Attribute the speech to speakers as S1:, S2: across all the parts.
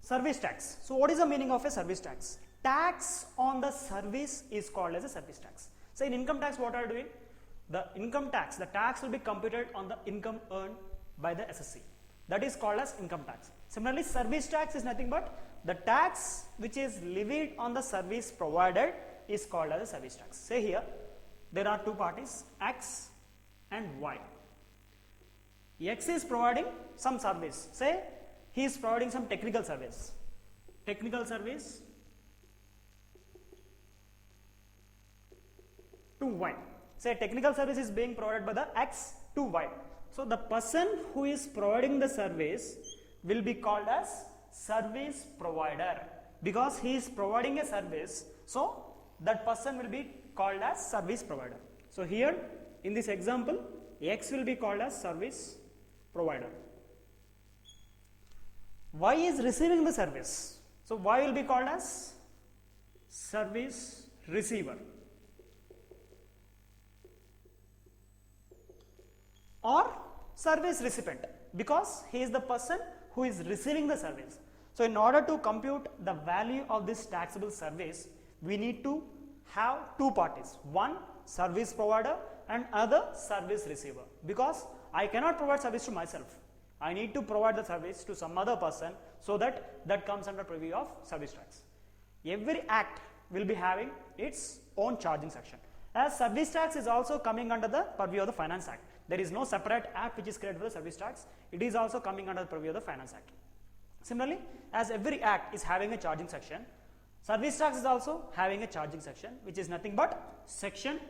S1: Service tax. So what is the meaning of a service tax? Tax on the service is called as a service tax. So in income tax, what are you doing? The income tax, the tax will be computed on the income earned by the SSC. That is called as income tax. Similarly, service tax is nothing but the tax which is levied on the service provided is called as a service tax. Say here, there are two parties, X and Y. X is providing some service. Say he is providing some technical service. Technical service to Y. Say technical service is being provided by the X to Y. So the person who is providing the service will be called as service provider, because he is providing a service. So that person will be called as service provider. So here in this example, X will be called as service provider. Y is receiving the service. So Y will be called as service receiver or service recipient, because he is the person who is receiving the service. So in order to compute the value of this taxable service, we need to have two parties, one service provider and other service receiver, because I cannot provide service to myself. I need to provide the service to some other person, so that comes under purview of service tax. Every act will be having its own charging section. As service tax is also coming under the purview of the Finance Act. There is no separate act which is created for the service tax. It is also coming under the purview of the Finance Act. Similarly, as every act is having a charging section, service tax is also having a charging section, which is nothing but section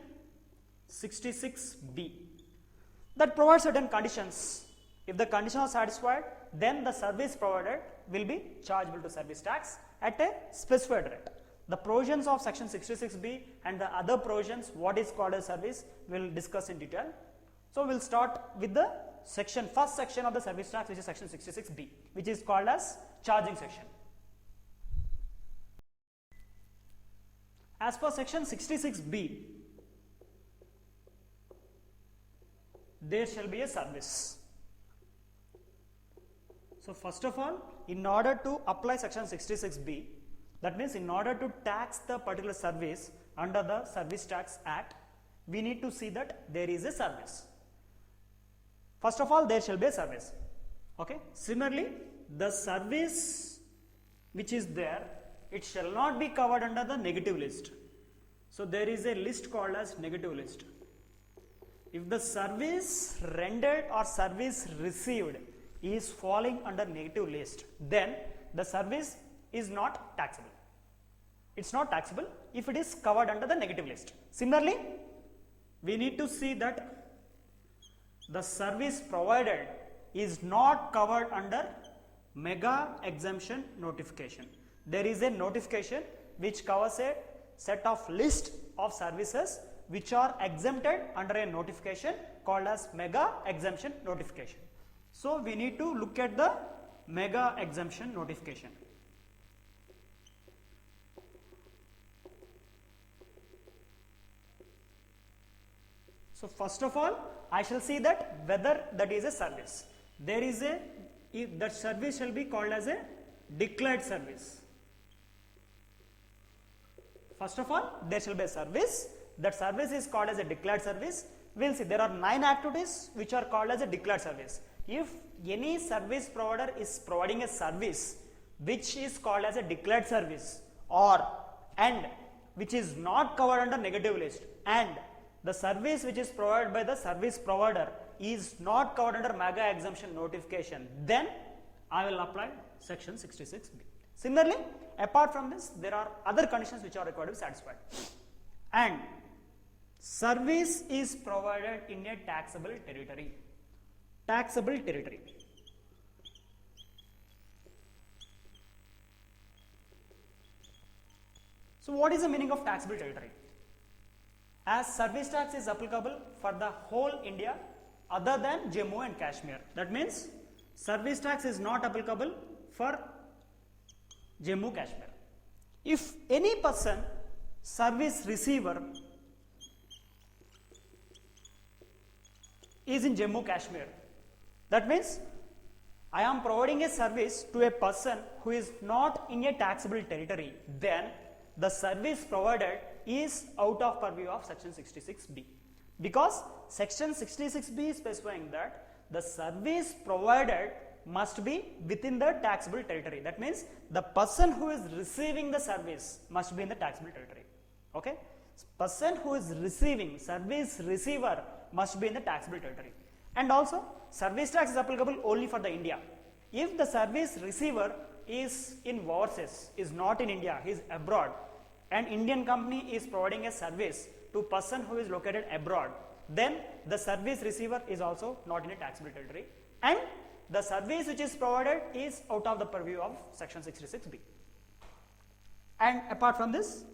S1: 66B, that provides certain conditions. If the conditions are satisfied, then the service provided will be chargeable to service tax at a specified rate. The provisions of section 66B and the other provisions, what is called as service, we will discuss in detail. So we will start with the first section of the service tax, which is section 66B, which is called as charging section. As per section 66B, there shall be a service. So first of all, in order to apply section 66B, that means in order to tax the particular service under the Service Tax Act, we need to see that there is a service. First of all, there shall be a service. Okay. Similarly, the service which is there, it shall not be covered under the negative list. So there is a list called as negative list. If the service rendered or service received is falling under negative list, then the service is not taxable. It's not taxable if it is covered under the negative list. Similarly, we need to see that the service provided is not covered under mega exemption notification. There is a notification which covers a set of list of services which are exempted under a notification called as mega exemption notification. So we need to look at the mega exemption notification. So first of all, I shall see that whether that is a service. There is a, if that service shall be called as a declared service. First of all, there shall be a service. That service is called as a declared service. We will see there are 9 activities which are called as a declared service. If any service provider is providing a service which is called as a declared service and which is not covered under negative list, and the service which is provided by the service provider is not covered under mega exemption notification, then I will apply section 66B. Similarly, apart from this, there are other conditions which are required to be satisfied. And service is provided in a taxable territory. Taxable territory. So what is the meaning of taxable territory? As service tax is applicable for the whole India other than Jammu and Kashmir. That means service tax is not applicable for Jammu Kashmir. If any person, service receiver, is in Jammu Kashmir, that means I am providing a service to a person who is not in a taxable territory, then the service provided is out of purview of section 66B, because section 66B is specifying that the service provided must be within the taxable territory. That means the person who is receiving the service must be in the taxable territory. Okay, person who is receiving, service receiver must be in the taxable territory. And also service tax is applicable only for the India. If the service receiver is in overseas, is not in India, he is abroad, and Indian company is providing a service to person who is located abroad, then the service receiver is also not in a taxable territory, and the service which is provided is out of the purview of section 66B. And apart from this,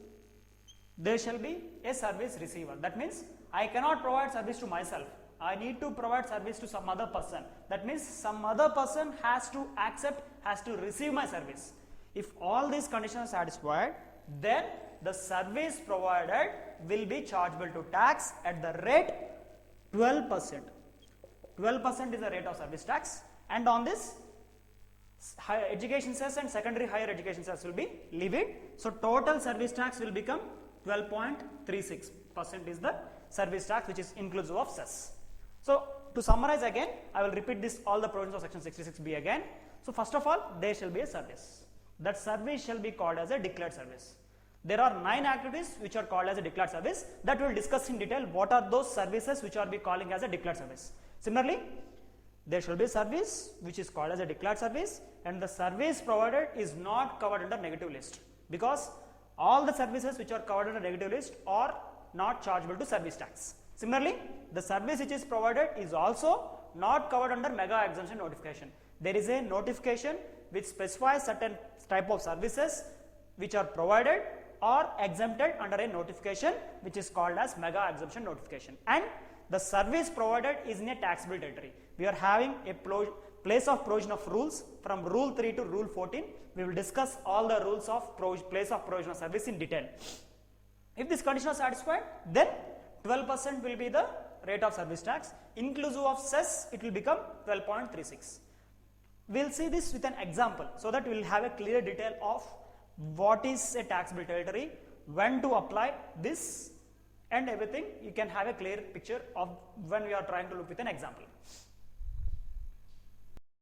S1: there shall be a service receiver. That means I cannot provide service to myself. I need to provide service to some other person. That means some other person has to accept, has to receive my service. If all these conditions are satisfied, then the service provided will be chargeable to tax at the rate 12%. 12% is the rate of service tax, and on this higher education cess and secondary higher education cess will be levied. So total service tax will become 12.36% is the service tax, which is inclusive of cess. So to summarize again, I will repeat this all the provisions of section 66B again. So first of all, there shall be a service. That service shall be called as a declared service. There are 9 activities which are called as a declared service, that we will discuss in detail what are those services which are be calling as a declared service. Similarly, there shall be a service which is called as a declared service, and the service provided is not covered under negative list, because all the services which are covered under negative list are not chargeable to service tax. Similarly, the service which is provided is also not covered under mega exemption notification. There is a notification which specifies certain type of services which are provided or exempted under a notification which is called as mega exemption notification, and the service provided is in a taxable territory. We are having a place of provision of rules from rule 3 to rule 14. We will discuss all the rules of place of provision of service in detail. If this condition is satisfied, then 12% will be the rate of service tax. Inclusive of cess, it will become 12.36. We will see this with an example, so that we will have a clear detail of what is a taxable territory, when to apply this, and everything. You can have a clear picture of when we are trying to look with an example.